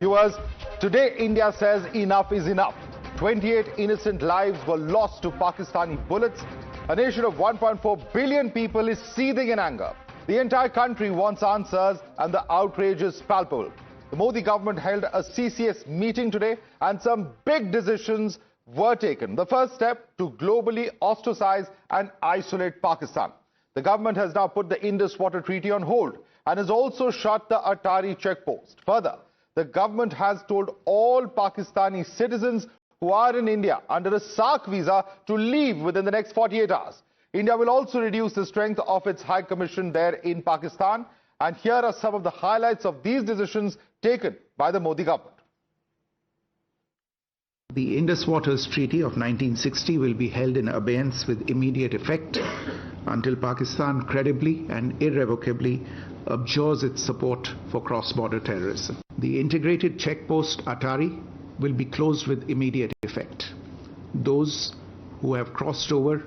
Viewers, today India says enough is enough. 28 innocent lives were lost to Pakistani bullets. A nation of 1.4 billion people is seething in anger. The entire country wants answers and the outrage is palpable. The Modi government held a CCS meeting today and some big decisions were taken. The first step to globally ostracize and isolate Pakistan. The government has now put the Indus water treaty on hold and has also shut the Atari checkpost. Further, the government has told all Pakistani citizens who are in India under a SARC visa to leave within the next 48 hours. India will also reduce the strength of its High Commission there in Pakistan. And here are some of the highlights of these decisions taken by the Modi government. The Indus Waters Treaty of 1960 will be held in abeyance with immediate effect until Pakistan credibly and irrevocably abjures its support for cross-border terrorism. The integrated checkpost Atari will be closed with immediate effect. Those who have crossed over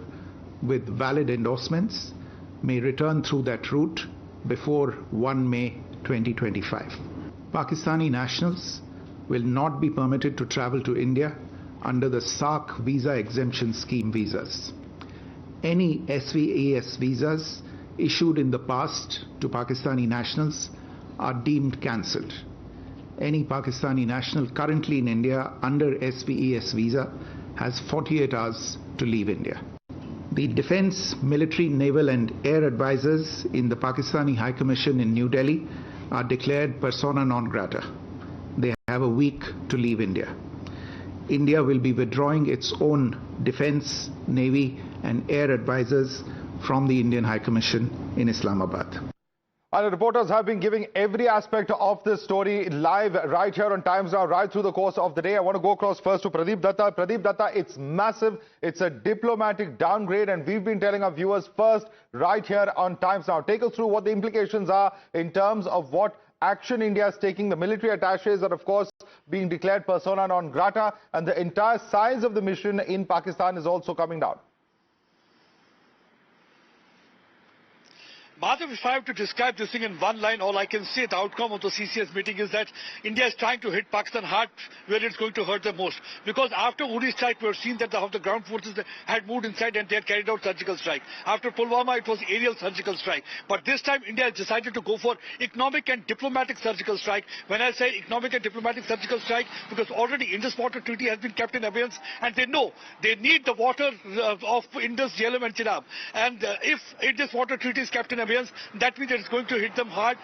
with valid endorsements may return through that route before 1 May 2025. Pakistani nationals will not be permitted to travel to India under the SARC visa exemption scheme visas. Any SVAS visas issued in the past to Pakistani nationals are deemed cancelled. Any Pakistani national currently in India under SVAS visa has 48 hours to leave India. The defense, military, naval and air advisors in the Pakistani High Commission in New Delhi are declared persona non grata. They have a week to leave India. India will be withdrawing its own defense, navy and air advisors from the Indian High Commission in Islamabad. Our reporters have been giving every aspect of this story live right here on Times Now, right through the course of the day. I want to go across first to Pradeep Datta. Pradeep Datta, it's massive. It's a diplomatic downgrade, and we've been telling our viewers first right here on Times Now. Take us through what the implications are in terms of what action India is taking. The military attaches are, of course, being declared persona non grata, and the entire size of the mission in Pakistan is also coming down. Madhav, if I have to describe this thing in one line, all I can say the outcome of the CCS meeting is that India is trying to hit Pakistan hard where it's going to hurt them most. Because after Uri strike, we have seen that the ground forces had moved inside and they had carried out surgical strike. After Pulwama, it was aerial surgical strike. But this time, India has decided to go for economic and diplomatic surgical strike. When I say economic and diplomatic surgical strike, because already Indus Water Treaty has been kept in abeyance and they know they need the water of Indus, Jhelum and Chenab. And if Indus Water Treaty is kept in abeyance, that means it's going to hit them hard.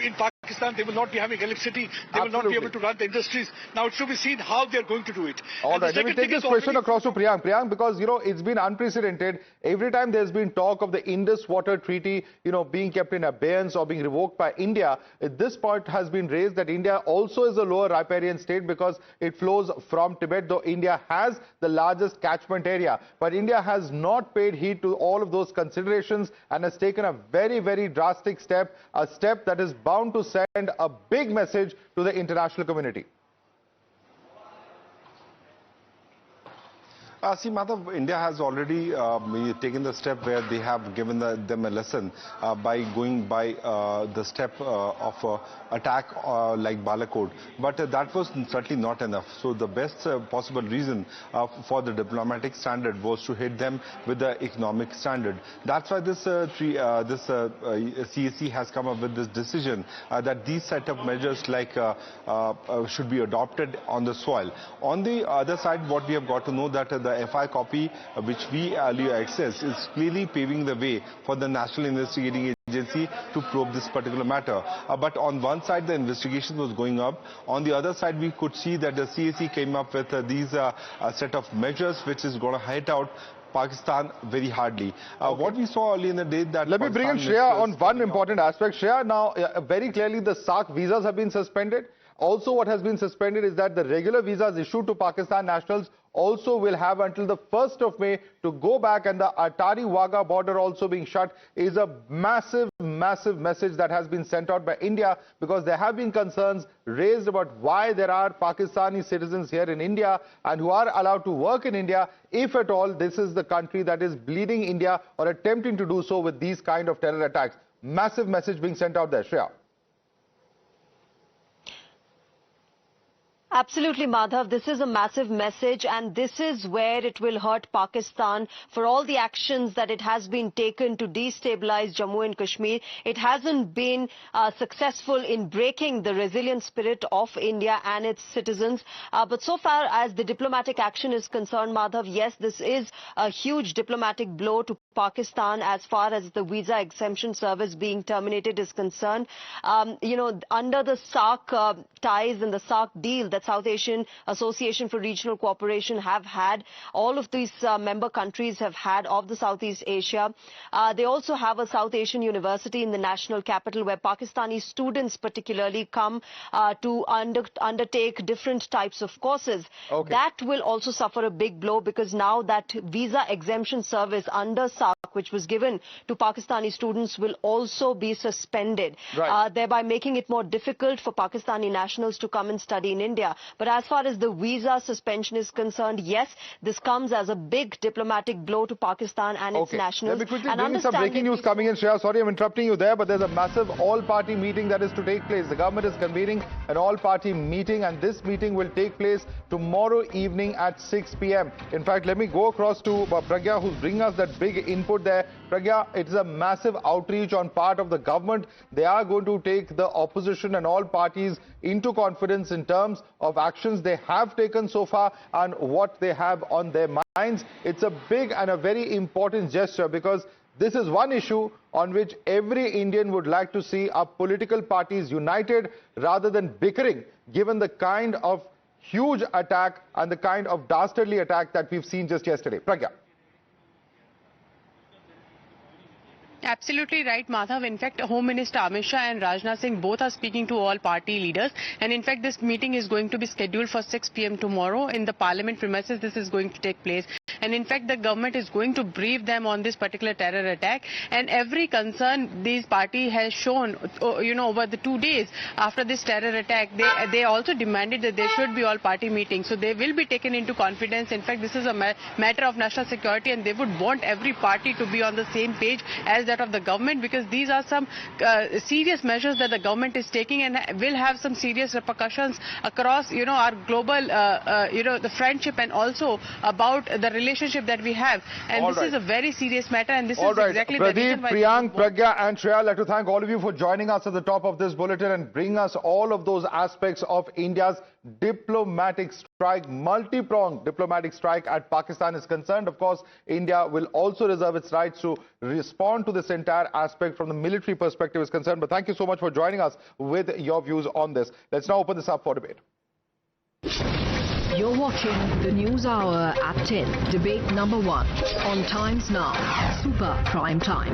In Pakistan, they will not be having electricity. They will not be able to run the industries. Now, it should be seen how they're going to do it. All right, let me take this question across to Priyank. Priyank, because, it's been unprecedented. Every time there's been talk of the Indus Water Treaty, being kept in abeyance or being revoked by India, this point has been raised that India also is a lower riparian state because it flows from Tibet, though India has the largest catchment area. But India has not paid heed to all of those considerations and has taken a very, very drastic step, a step that is bound to send a big message to the international community. See, Madhav, India has already taken the step where they have given them a lesson by going by the step of attack like Balakot. But that was certainly not enough. So the best possible reason for the diplomatic standard was to hit them with the economic standard. That's why this CSC has come up with this decision that these set of measures like should be adopted on the soil. On the other side, what we have got to know that the FI copy which we earlier accessed is clearly paving the way for the National Investigating Agency to probe this particular matter. But on one side, the investigation was going up. On the other side, we could see that the CSC came up with these set of measures which is going to hit out Pakistan very hardly. What we saw earlier in the day that... Let me bring in Shreya on one important aspect. Shreya, now very clearly the SARC visas have been suspended. Also, what has been suspended is that the regular visas issued to Pakistan nationals also will have until the 1st of May to go back, and the Atari-Wagah border also being shut is a massive, massive message that has been sent out by India, because there have been concerns raised about why there are Pakistani citizens here in India and who are allowed to work in India, if at all this is the country that is bleeding India or attempting to do so with these kind of terror attacks. Massive message being sent out there. Shreya. Absolutely, Madhav. This is a massive message, and this is where it will hurt Pakistan for all the actions that it has been taken to destabilize Jammu and Kashmir. It hasn't been successful in breaking the resilient spirit of India and its citizens. But so far as the diplomatic action is concerned, Madhav, yes, this is a huge diplomatic blow to Pakistan as far as the visa exemption service being terminated is concerned. Under the SARC ties and the SARC deal that South Asian Association for Regional Cooperation have had, all of these member countries have had of the Southeast Asia. They also have a South Asian university in the national capital where Pakistani students particularly come to undertake different types of courses. Okay. That will also suffer a big blow because now that visa exemption service under SARC, which was given to Pakistani students, will also be suspended, thereby making it more difficult for Pakistani nationals to come and study in India. But as far as the visa suspension is concerned, yes, this comes as a big diplomatic blow to Pakistan and its nationals. Let me quickly bring in some breaking news coming in. Shreya, sorry I'm interrupting you there, but there's a massive all-party meeting that is to take place. The government is convening an all-party meeting, and this meeting will take place tomorrow evening at 6 p.m. In fact, let me go across to Pragya, who's bringing us that big input there. Pragya, it is a massive outreach on part of the government. They are going to take the opposition and all parties into confidence in terms of actions they have taken so far and what they have on their minds. It's a big and a very important gesture because this is one issue on which every Indian would like to see our political parties united rather than bickering, given the kind of huge attack and the kind of dastardly attack that we've seen just yesterday. Pragya. Absolutely right, Madhav. In fact, Home Minister Amit Shah and Rajnath Singh both are speaking to all party leaders. And in fact, this meeting is going to be scheduled for 6 p.m. tomorrow in the parliament premises. This is going to take place. And in fact, the government is going to brief them on this particular terror attack. And every concern this party has shown, over the 2 days after this terror attack, they also demanded that there should be all party meetings. So they will be taken into confidence. In fact, this is a matter of national security, and they would want every party to be on the same page as of the government, because these are some serious measures that the government is taking and will have some serious repercussions across our global the friendship and also about the relationship that we have, and this is a very serious matter, and this is exactly the reason why Priyank, Pragya and Shreya, I'd like to thank all of you for joining us at the top of this bulletin and bring us all of those aspects of India's diplomatic strike, multi-pronged diplomatic strike at Pakistan is concerned. Of course, India will also reserve its rights to respond to this entire aspect from the military perspective is concerned. But thank you so much for joining us with your views on this. Let's now open this up for debate. You're watching the News Hour at 10, debate number 1 on Times Now, Super Prime Time.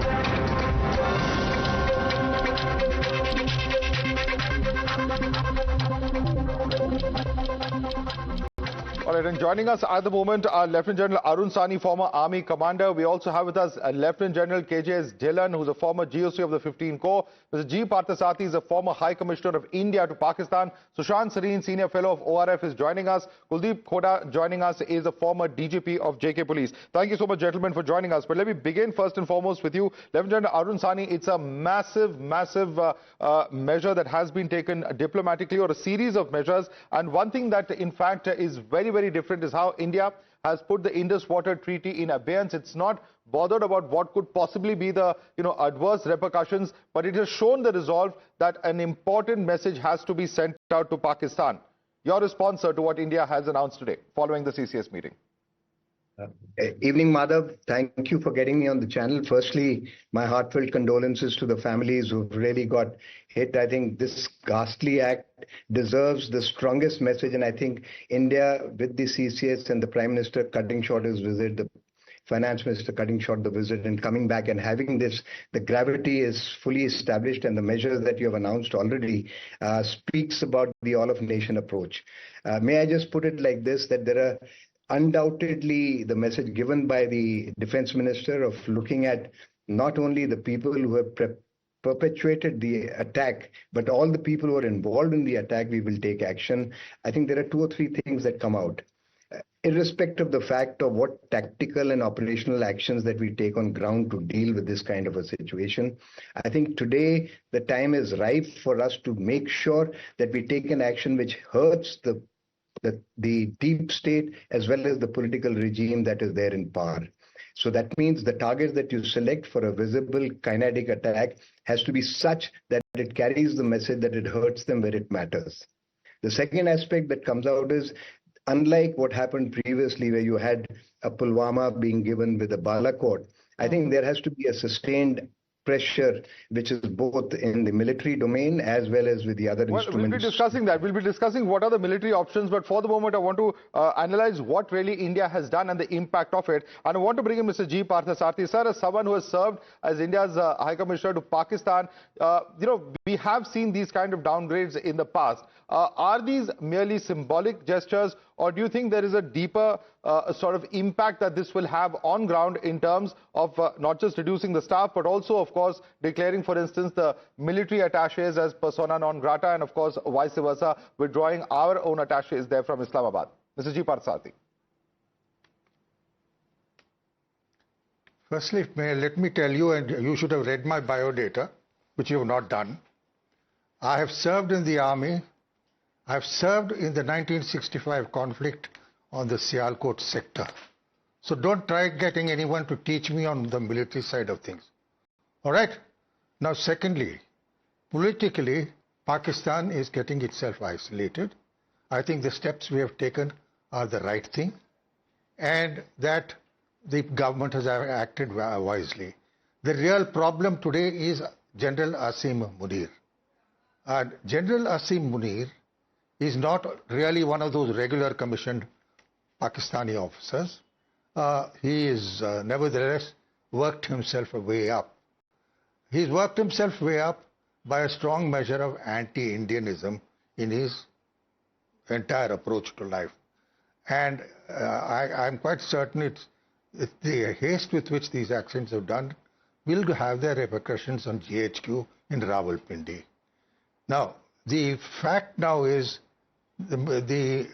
All right, and joining us at the moment are Lieutenant General Arun Sani, former Army Commander. We also have with us Lieutenant General KJS Dhillon, who's a former GOC of the 15 Corps. Mr. G. Parthasarathy is a former High Commissioner of India to Pakistan. Sushant Sareen, Senior Fellow of ORF, is joining us. Kuldeep Khoda joining us is a former DGP of JK Police. Thank you so much, gentlemen, for joining us. But let me begin first and foremost with you. Lieutenant General Arun Sani, it's a massive measure that has been taken diplomatically, or a series of measures. And one thing that, in fact, is very, very different is how India has put the Indus Water Treaty in abeyance. It's not bothered about what could possibly be the adverse repercussions, but it has shown the resolve that an important message has to be sent out to Pakistan. Your response, sir, to what India has announced today following the CCS meeting. Evening, Madhav. Thank you for getting me on the channel. Firstly, my heartfelt condolences to the families who've really got hit. I think this ghastly act deserves the strongest message, and I think India, with the CCS and the Prime Minister cutting short his visit, the Finance Minister cutting short the visit and coming back and having this, the gravity is fully established, and the measures that you have announced already speaks about the all-of-nation approach. May I just put it like this, that there are undoubtedly the message given by the Defense Minister of looking at not only the people who have perpetuated the attack, but all the people who are involved in the attack, we will take action. I think there are 2 or 3 things that come out. Irrespective of the fact of what tactical and operational actions that we take on ground to deal with this kind of a situation, I think today the time is ripe for us to make sure that we take an action which hurts the the deep state as well as the political regime that is there in power. So that means the target that you select for a visible kinetic attack has to be such that it carries the message that it hurts them where it matters. The second aspect that comes out is, unlike what happened previously where you had a Pulwama being given with a Balakot, I think there has to be a sustained pressure, which is both in the military domain as well as with the other instruments. We'll be discussing that. We'll be discussing what are the military options. But for the moment, I want to analyze what really India has done and the impact of it. And I want to bring in Mr. G. Parthasarathi. Sir, as someone who has served as India's High Commissioner to Pakistan, we have seen these kind of downgrades in the past. Are these merely symbolic gestures, or do you think there is a deeper sort of impact that this will have on ground in terms of not just reducing the staff, but also, of course, declaring, for instance, the military attaches as persona non grata, and, of course, vice versa, withdrawing our own attaches there from Islamabad? Mr. G. Parthasarathi. Firstly, let me tell you, and you should have read my biodata, which you have not done. I have served in the army. I have served in the 1965 conflict on the Sialkot sector. So don't try getting anyone to teach me on the military side of things. All right? Now, secondly, politically, Pakistan is getting itself isolated. I think the steps we have taken are the right thing, and that the government has acted wisely. The real problem today is General Asim Munir. And General Asim Munir is not really one of those regular commissioned Pakistani officers. He is nevertheless worked himself way up. He's worked himself way up by a strong measure of anti-Indianism in his entire approach to life. And I'm quite certain it's the haste with which these actions have done will have their repercussions on GHQ in Rawalpindi. Now, the fact now is they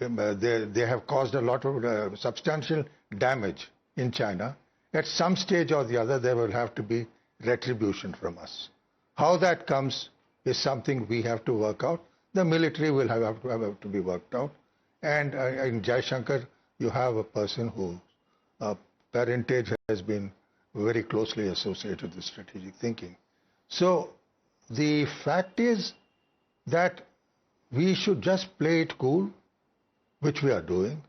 have caused a lot of substantial damage in China. At some stage or the other, there will have to be retribution from us. How that comes is something we have to work out. The military will have to be worked out. And in Jaishankar, you have a person whose parentage has been very closely associated with strategic thinking. So the fact is that we should just play it cool, which we are doing.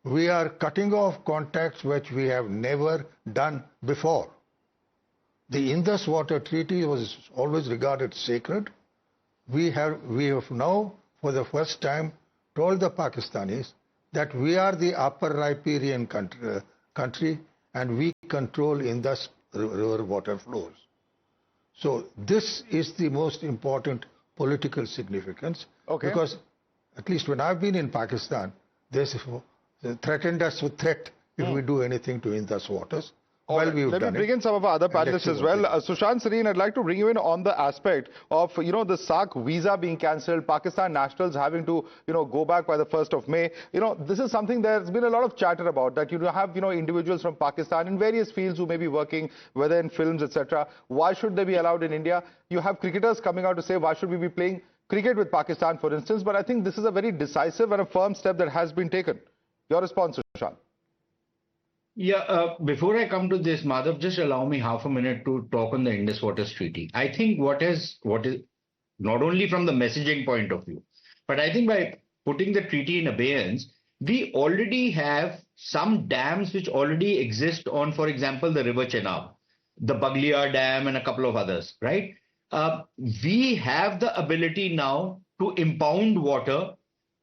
We are cutting off contacts which we have never done before. The Indus Water Treaty was always regarded sacred. We have now, for the first time, told the Pakistanis that we are the upper riparian country and we control Indus river water flows. So this is the most important political significance. Okay. Because at least when I've been in Pakistan, they threatened us with threat if we do anything to Indus waters. Well, let me bring in some of our other panelists as well. Sushant Sareen, I'd like to bring you in on the aspect of, the SARC visa being cancelled, Pakistan nationals having to, go back by the 1st of May. This is something there's been a lot of chatter about, that you have, individuals from Pakistan in various fields who may be working, whether in films, etc. Why should they be allowed in India? You have cricketers coming out to say, why should we be playing cricket with Pakistan, for instance? But I think this is a very decisive and a firm step that has been taken. Your response, Sushant? Yeah, before I come to this, Madhav, just allow me half a minute to talk on the Indus Waters Treaty. I think what is not only from the messaging point of view, but I think by putting the treaty in abeyance, we already have some dams which already exist on, for example, the River Chenab, the Baglia Dam and a couple of others, right? We have the ability now to impound water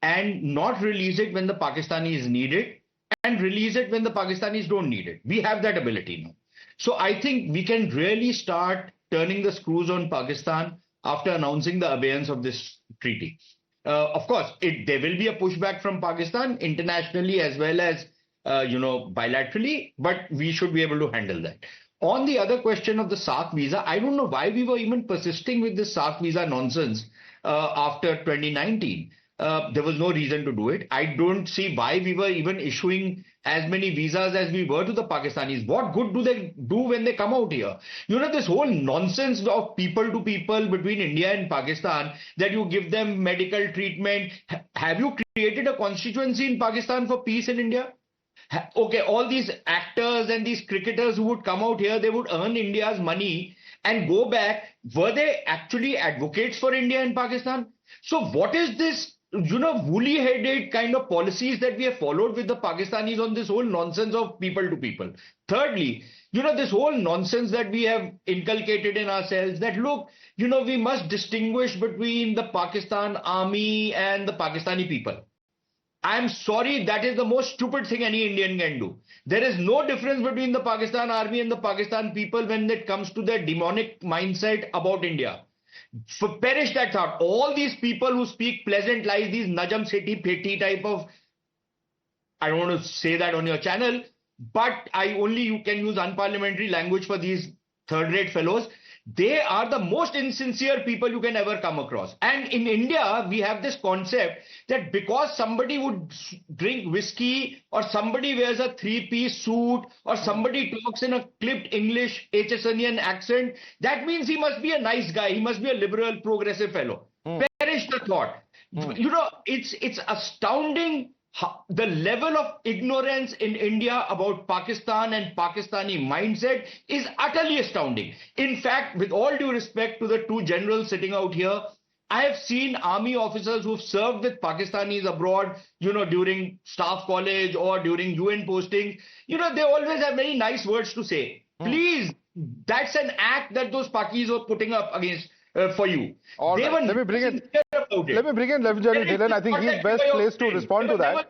and not release it when the Pakistanis need it, and release it when the Pakistanis don't need it. We have that ability now. So I think we can really start turning the screws on Pakistan after announcing the abeyance of this treaty. Of course, there will be a pushback from Pakistan internationally as well as, bilaterally, but we should be able to handle that. On the other question of the SARC visa, I don't know why we were even persisting with this SARC visa nonsense after 2019. There was no reason to do it. I don't see why we were even issuing as many visas as we were to the Pakistanis. What good do they do when they come out here? This whole nonsense of people to people between India and Pakistan, that you give them medical treatment. Have you created a constituency in Pakistan for peace in India? Okay, all these actors and these cricketers who would come out here, they would earn India's money and go back. Were they actually advocates for India in Pakistan? So what is this, woolly-headed kind of policies that we have followed with the Pakistanis on this whole nonsense of people to people? Thirdly, this whole nonsense that we have inculcated in ourselves that, look, we must distinguish between the Pakistan army and the Pakistani people. I'm sorry, that is the most stupid thing any Indian can do. There is no difference between the Pakistan army and the Pakistan people when it comes to their demonic mindset about India. Perish that thought. All these people who speak pleasant lies, these Najam Sethi Peti type of, I don't want to say that on your channel, but you can use unparliamentary language for these third-rate fellows. They are the most insincere people you can ever come across. And in India, we have this concept that because somebody would drink whiskey, or somebody wears a three-piece suit, or somebody talks in a clipped English HSNian accent, that means he must be a nice guy. He must be a liberal, progressive fellow. Perish the thought. It's astounding. The level of ignorance in India about Pakistan and Pakistani mindset is utterly astounding. In fact, with all due respect to the two generals sitting out here, I have seen army officers who've served with Pakistanis abroad, during staff college or during UN postings. They always have very nice words to say. Please, that's an act that those Pakis are putting up against for you. All right. Let me bring in Lieutenant General Dhillon. I think he's best placed to respond to that.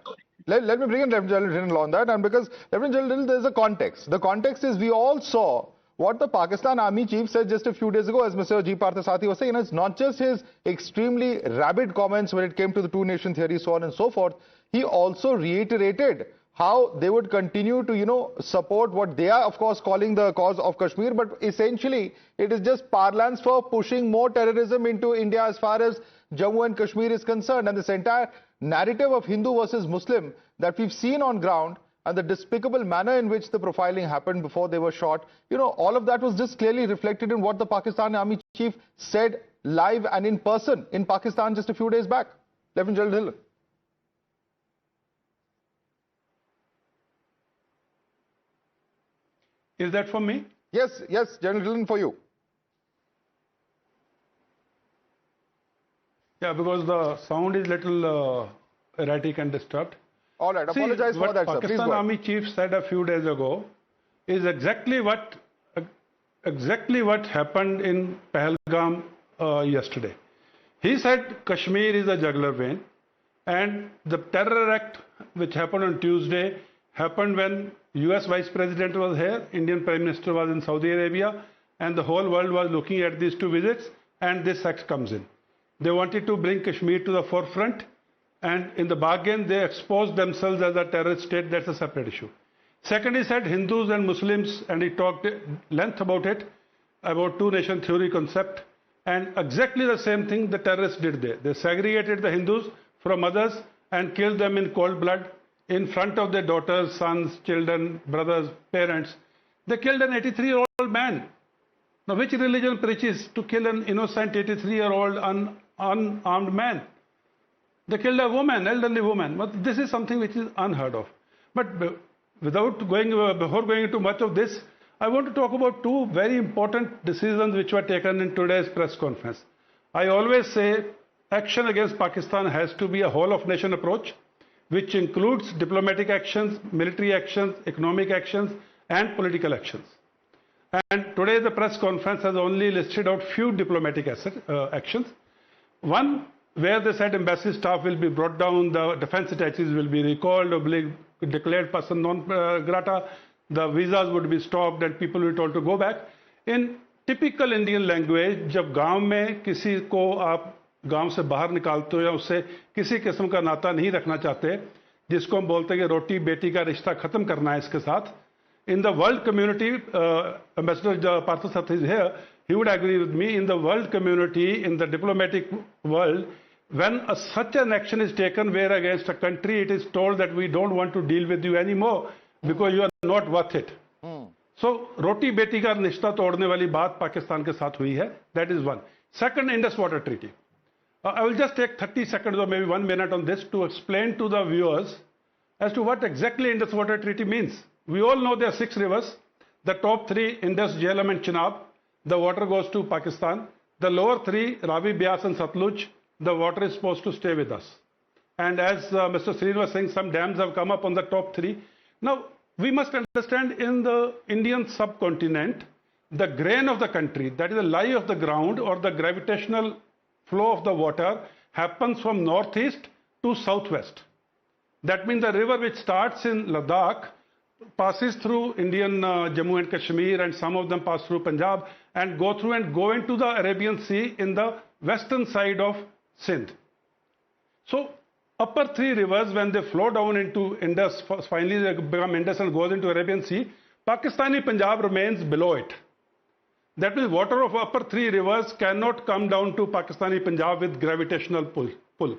Let me bring in Lieutenant General Dhillon on that. And because Lieutenant General Dhillon, there's a context. The context is we all saw what the Pakistan Army Chief said just a few days ago, as Mr. G. Parthasarathi was saying. It's not just his extremely rabid comments when it came to the two-nation theory, so on and so forth. He also reiterated how they would continue to, support what they are, of course, calling the cause of Kashmir. But essentially, it is just parlance for pushing more terrorism into India as far as Jammu and Kashmir is concerned. And this entire narrative of Hindu versus Muslim that we've seen on ground, and the despicable manner in which the profiling happened before they were shot, all of that was just clearly reflected in what the Pakistan Army Chief said live and in person in Pakistan just a few days back. Lieutenant General Dhillon. Is that for me? Yes, General Dhillon, for you. Yeah, because the sound is little erratic and disturbed. All right, apologize for that, sir. Please go ahead. Pakistan Army Chief said a few days ago is exactly what happened in Pahalgam yesterday. He said Kashmir is a jugular vein, and the terror act which happened on Tuesday happened when US Vice President was here, Indian Prime Minister was in Saudi Arabia, and the whole world was looking at these two visits, and this act comes in. They wanted to bring Kashmir to the forefront, and in the bargain, they exposed themselves as a terrorist state. That's a separate issue. Second, he said Hindus and Muslims, and he talked at length about it, about two-nation theory concept, and exactly the same thing the terrorists did there. They segregated the Hindus from others and killed them in cold blood in front of their daughters, sons, children, brothers, parents. They killed an 83-year-old man. Now, which religion preaches to kill an innocent 83-year-old unarmed man? They killed a woman, elderly woman. But this is something which is unheard of. But before going into much of this, I want to talk about two very important decisions which were taken in today's press conference. I always say action against Pakistan has to be a whole-of-nation approach, which includes diplomatic actions, military actions, economic actions, and political actions. And today the press conference has only listed out few diplomatic actions. One, where they said embassy staff will be brought down, the defense attaches will be recalled or be declared person non grata, the visas would be stopped and people will be told to go back. In typical Indian language, जब गांव में किसी को आप गांव से बाहर निकालते हो या उससे किसी किस्म का नाता नहीं रखना चाहते, जिसको हम बोलते हैं कि रोटी बेटी का रिश्ता खत्म करना है इसके साथ, in the world community, Ambassador Parthasarathi is here, he would agree with me, in the world community, in the diplomatic world, when such an action is taken where against a country it is told that we don't want to deal with you anymore because you are not worth it. So, roti beti ka nishta todne wali baat Pakistan ke saath hui hai. That is one. Second, Indus Water Treaty. I will just take 30 seconds or maybe 1 minute on this to explain to the viewers as to what exactly Indus Water Treaty means. We all know there are 6 rivers. The top 3, Indus, Jhelum and Chenab. The water goes to Pakistan. The lower 3, Ravi, Beas and Satluj, the water is supposed to stay with us. And as Mr. Sreen was saying, some dams have come up on the top 3. Now, we must understand in the Indian subcontinent, the grain of the country, that is the lie of the ground or the gravitational flow of the water happens from northeast to southwest. That means the river which starts in Ladakh passes through Indian Jammu and Kashmir, and some of them pass through Punjab and go through and go into the Arabian Sea in the western side of Sindh. So upper 3 rivers, when they flow down into Indus, finally they become Indus and goes into Arabian Sea, Pakistani Punjab remains below it. That means water of upper 3 rivers cannot come down to Pakistani Punjab with gravitational pull.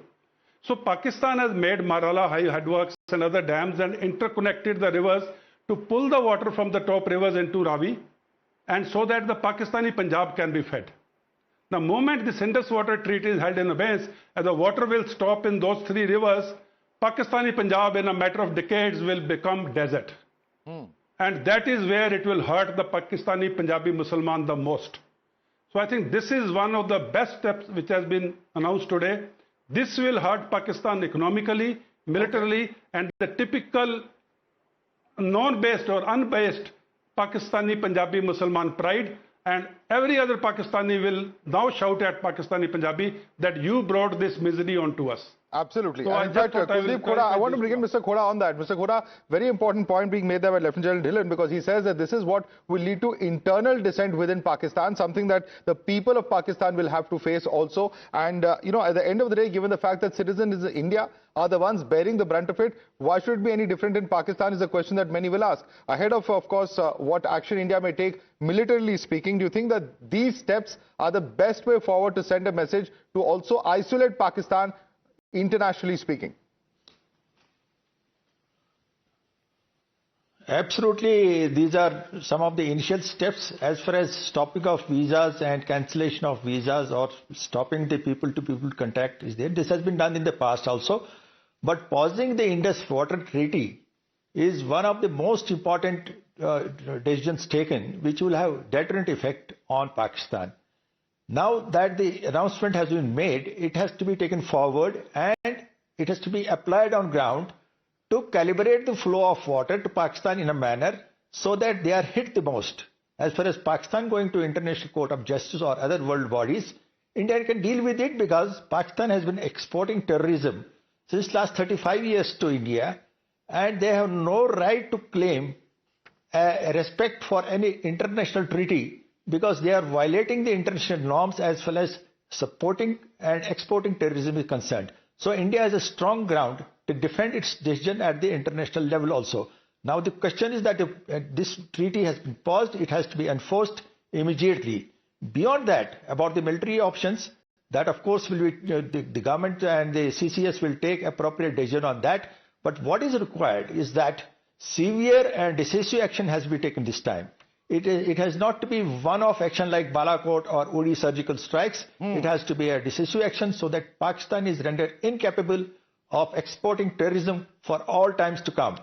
So Pakistan has made Marala High Headworks and other dams and interconnected the rivers to pull the water from the top rivers into Ravi, and so that the Pakistani Punjab can be fed. The moment this Indus Water Treaty is held in abeyance, and the water will stop in those 3 rivers, Pakistani Punjab in a matter of decades will become desert. And that is where it will hurt the Pakistani Punjabi Mussalman the most. So I think this is one of the best steps which has been announced today. This will hurt Pakistan economically, militarily, and the typical non-based or unbased Pakistani Punjabi Mussalman pride. And every other Pakistani will now shout at Pakistani Punjabi that you brought this misery onto us. Absolutely. So in fact, Kuldeep Khoda, I want to bring in Mr. Khoda on that. Mr. Khoda, very important point being made there by Lieutenant General Dhillon, because he says that this is what will lead to internal dissent within Pakistan, something that the people of Pakistan will have to face also. And, you know, at the end of the day, given the fact that citizens in India are the ones bearing the brunt of it, why should it be any different in Pakistan is a question that many will ask. Ahead of course, what action India may take, militarily speaking, do you think that these steps are the best way forward to send a message to also isolate Pakistan, internationally speaking? Absolutely, these are some of the initial steps as far as stopping of visas and cancellation of visas or stopping the people-to-people contact is there. This has been done in the past also. But pausing the Indus Water Treaty is one of the most important decisions taken, which will have deterrent effect on Pakistan. Now that the announcement has been made, it has to be taken forward and it has to be applied on ground to calibrate the flow of water to Pakistan in a manner so that they are hit the most. As far as Pakistan going to International Court of Justice or other world bodies, India can deal with it because Pakistan has been exporting terrorism since last 35 years to India, and they have no right to claim respect for any international treaty because they are violating the international norms as well as supporting and exporting terrorism is concerned. So India has a strong ground to defend its decision at the international level also. Now the question is that if this treaty has been paused, it has to be enforced immediately. Beyond that, about the military options, that of course will be the government and the CCS will take appropriate decision on that. But what is required is that severe and decisive action has to be taken this time. It has not to be one-off action like Balakot or Uri surgical strikes. It has to be a decisive action so that Pakistan is rendered incapable of exporting terrorism for all times to come.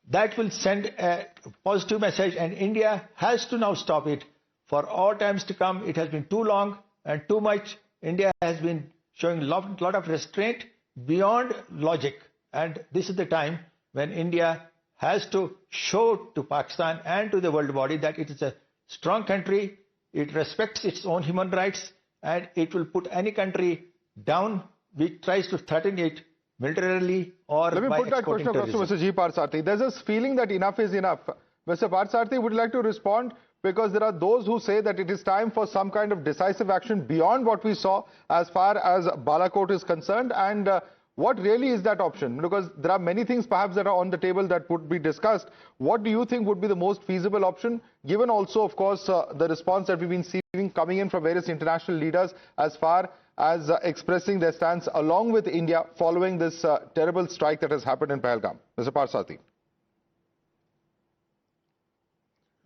That will send a positive message, and India has to now stop it for all times to come. It has been too long and too much. India has been showing a lot of restraint beyond logic, and this is the time when India has to show to Pakistan and to the world body that it is a strong country, it respects its own human rights, and it will put any country down which tries to threaten it militarily or Let me by put that question across to Mr. G. Parsarthi. There's this feeling that enough is enough. Mr. Parsarthi, would you like to respond? Because there are those who say that it is time for some kind of decisive action beyond what we saw as far as Balakot is concerned. And what really is that option? Because there are many things perhaps that are on the table that would be discussed. What do you think would be the most feasible option, given also, of course, the response that we've been seeing coming in from various international leaders as far as expressing their stance along with India following this terrible strike that has happened in Pahalgam. Mr. Parsati.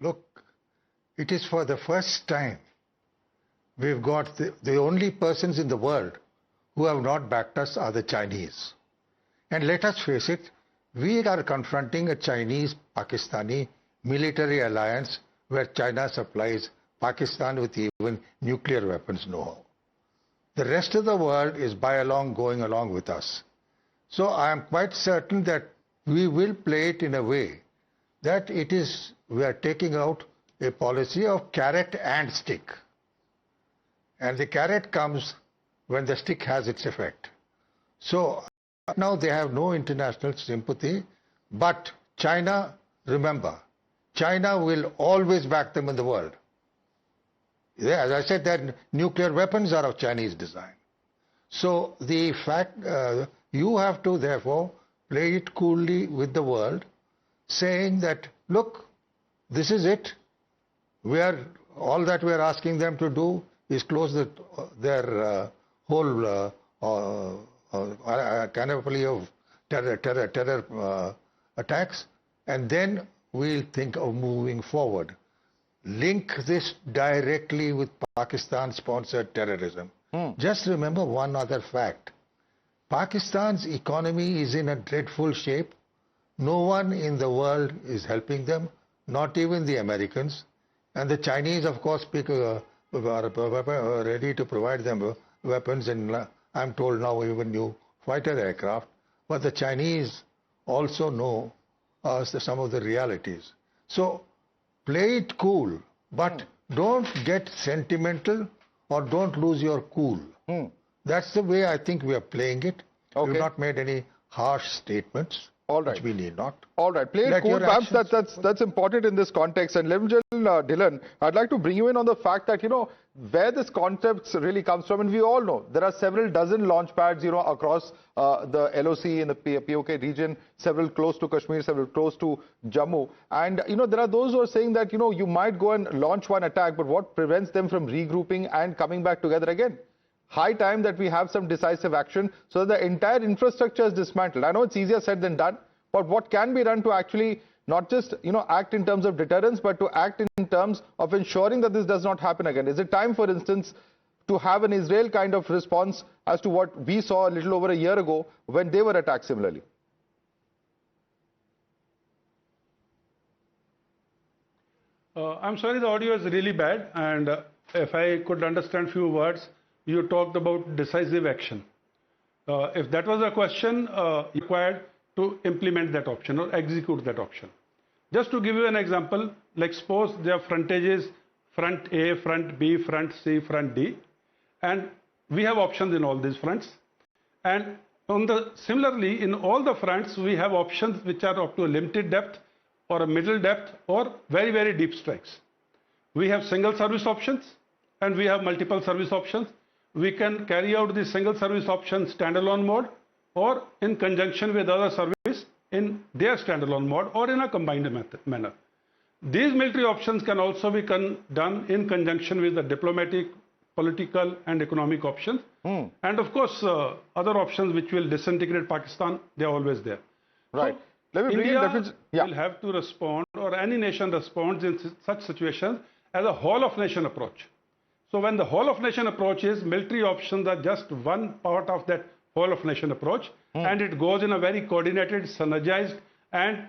Look, it is for the first time we've got the only persons in the world who have not backed us are the Chinese. And let us face it, we are confronting a Chinese-Pakistani military alliance where China supplies Pakistan with even nuclear weapons know-how. The rest of the world is going along with us. So I am quite certain that we will play it in a way that we are taking out a policy of carrot and stick. And the carrot comes when the stick has its effect. So now they have no international sympathy, but China, remember, China will always back them in the world. As I said, that nuclear weapons are of Chinese design. So the fact, you have to therefore play it coolly with the world, saying that, look, this is it. All that we are asking them to do is close their whole canopy of terror attacks, and then we'll think of moving forward. Link this directly with Pakistan-sponsored terrorism. Just remember one other fact. Pakistan's economy is in a dreadful shape. No one in the world is helping them, not even the Americans. And the Chinese, of course, are ready to provide them weapons, and I'm told now even new fighter aircraft. But the Chinese also know some of the realities. So play it cool, but don't get sentimental or don't lose your cool. That's the way I think we are playing it. Okay. We've not made any harsh statements. All right. Which we need not. All right. Play it cool. Perhaps that's important in this context. And Dylan, I'd like to bring you in on the fact that, where this concept really comes from. And we all know there are several dozen launch pads, across the LOC in the POK region, several close to Kashmir, several close to Jammu. And, there are those who are saying that, you might go and launch one attack, but what prevents them from regrouping and coming back together again? High time that we have some decisive action so that the entire infrastructure is dismantled. I know it's easier said than done, but what can be done to actually not just, act in terms of deterrence, but to act in terms of ensuring that this does not happen again? Is it time, for instance, to have an Israel kind of response as to what we saw a little over a year ago when they were attacked similarly? I'm sorry, the audio is really bad, and if I could understand few words, you talked about decisive action. If that was a question, required to implement that option or execute that option. Just to give you an example, like suppose there are frontages, front A, front B, front C, front D, and we have options in all these fronts. And similarly, in all the fronts, we have options which are up to a limited depth or a middle depth or very, very deep strikes. We have single service options and we have multiple service options. We can carry out the single service option standalone mode or in conjunction with other service in their standalone mode or in a combined manner. These military options can also be done in conjunction with the diplomatic, political and economic options. And of course, other options which will disintegrate Pakistan, they are always there. Right. So, India will have to respond, or any nation responds in such situations as a whole of nation approach. So when the whole of nation approach is, military options are just one part of that whole of nation approach, and it goes in a very coordinated, synergized and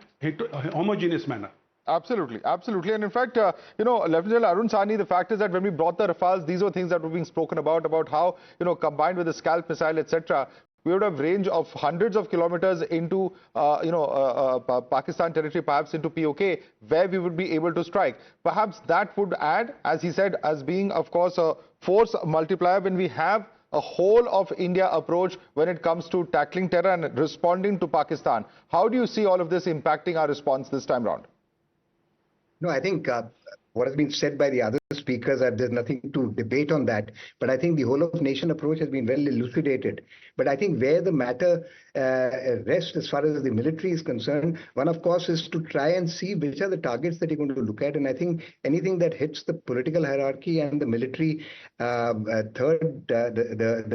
homogeneous manner. Absolutely, absolutely. And in fact, Lieutenant General Arun Sahni, the fact is that when we brought the Rafales, these were things that were being spoken about how, combined with the Scalp missile, etc., we would have range of hundreds of kilometers into, Pakistan territory, perhaps into POK, where we would be able to strike. Perhaps that would add, as he said, as being, of course, a force multiplier when we have a whole of India approach when it comes to tackling terror and responding to Pakistan. How do you see all of this impacting our response this time round? No, I think what has been said by the other speakers, there's nothing to debate on that. But I think the whole of nation approach has been well elucidated. But I think where the matter rest as far as the military is concerned. One, of course, is to try and see which are the targets that you're going to look at. And I think anything that hits the political hierarchy and the military the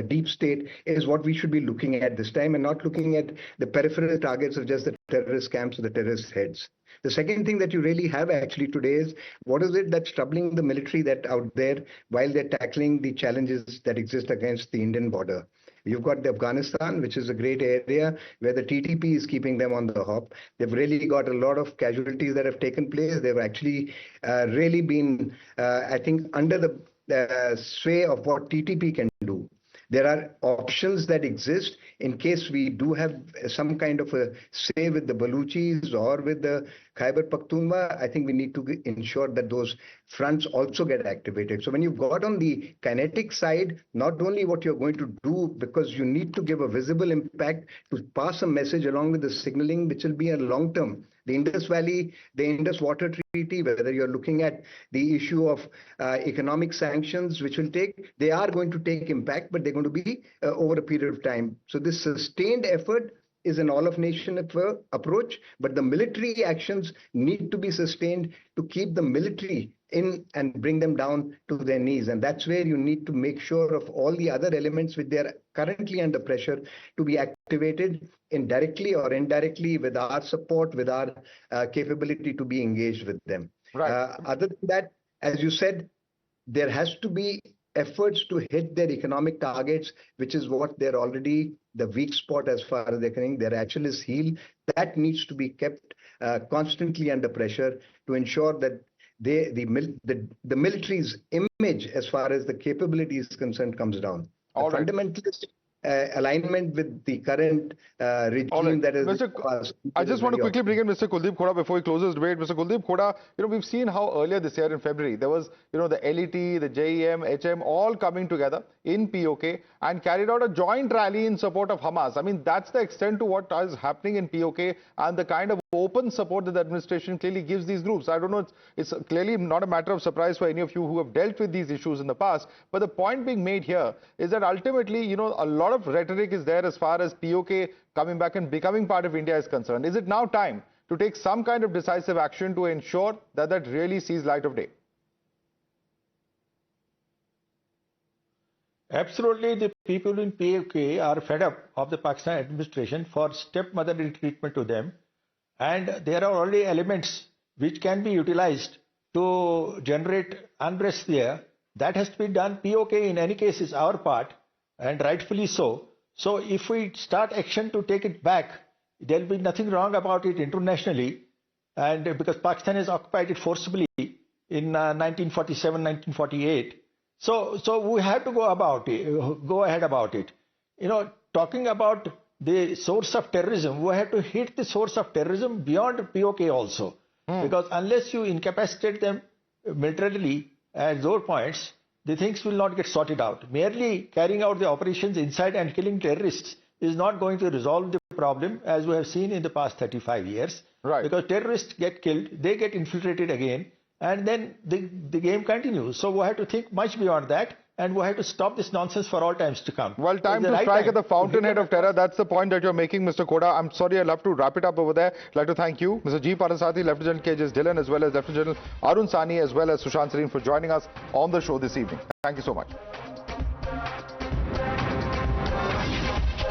deep state is what we should be looking at this time, and not looking at the peripheral targets of just the terrorist camps or the terrorist heads. The second thing that you really have actually today is what is it that's troubling the military that out there while they're tackling the challenges that exist against the Indian border. You've got Afghanistan, which is a great area where the TTP is keeping them on the hop. They've really got a lot of casualties that have taken place. They've actually really been, I think, under the sway of what TTP can do. There are options that exist in case we do have some kind of a say with the Baluchis or with the Khyber Pakhtunkhwa. I think we need to ensure that those fronts also get activated. So when you've got on the kinetic side, not only what you're going to do, because you need to give a visible impact to pass a message along with the signaling, which will be a long term. The Indus Valley, the Indus Water Treaty, whether you're looking at the issue of economic sanctions, which will take, they are going to take impact, but they're going to be over a period of time. So this sustained effort is an all-of-nation approach, but the military actions need to be sustained to keep the military in and bring them down to their knees. And that's where you need to make sure of all the other elements which they're currently under pressure to be activated indirectly or indirectly with our support, with our capability to be engaged with them. Right. Other than that, as you said, there has to be efforts to hit their economic targets, which is what they're already the weak spot as far as they're concerned. Their Achilles heel, that needs to be kept constantly under pressure to ensure that the military's image as far as the capability is concerned comes down. The fundamentalist alignment with the current regime that is... I just want to quickly bring in Mr. Kuldeep Khoda before we close this debate. Mr. Kuldeep Khoda, we've seen how earlier this year in February, there was, the LET, the JEM, HM, all coming together in POK and carried out a joint rally in support of Hamas. I mean, that's the extent to what is happening in POK and the kind of open support that the administration clearly gives these groups. I don't know, it's clearly not a matter of surprise for any of you who have dealt with these issues in the past. But the point being made here is that ultimately, a lot of rhetoric is there as far as POK coming back and becoming part of India is concerned. Is it now time to take some kind of decisive action to ensure that that really sees light of day? Absolutely, the people in POK are fed up of the Pakistan administration for stepmotherly treatment to them. And there are already elements which can be utilized to generate unrest there. That has to be done. POK in any case is our part, and rightfully so. So if we start action to take it back, there will be nothing wrong about it internationally. And because Pakistan has occupied it forcibly in 1947, 1948. So we have to go ahead about it. Talking about the source of terrorism, we have to hit the source of terrorism beyond POK also. Because unless you incapacitate them militarily at those points, the things will not get sorted out. Merely carrying out the operations inside and killing terrorists is not going to resolve the problem, as we have seen in the past 35 years. Right. Because terrorists get killed, they get infiltrated again, and then the game continues. So we have to think much beyond that, and we have to stop this nonsense for all times to come. Well, time to strike at the fountainhead of terror. That's the point that you're making, Mr. Khoda. I'm sorry, I'll have to wrap it up over there. I'd like to thank you, Mr. G. Parasati, Lieutenant General KJS Dhillon, as well as Lieutenant General Arun Sani, as well as Sushant Sareen for joining us on the show this evening. Thank you so much.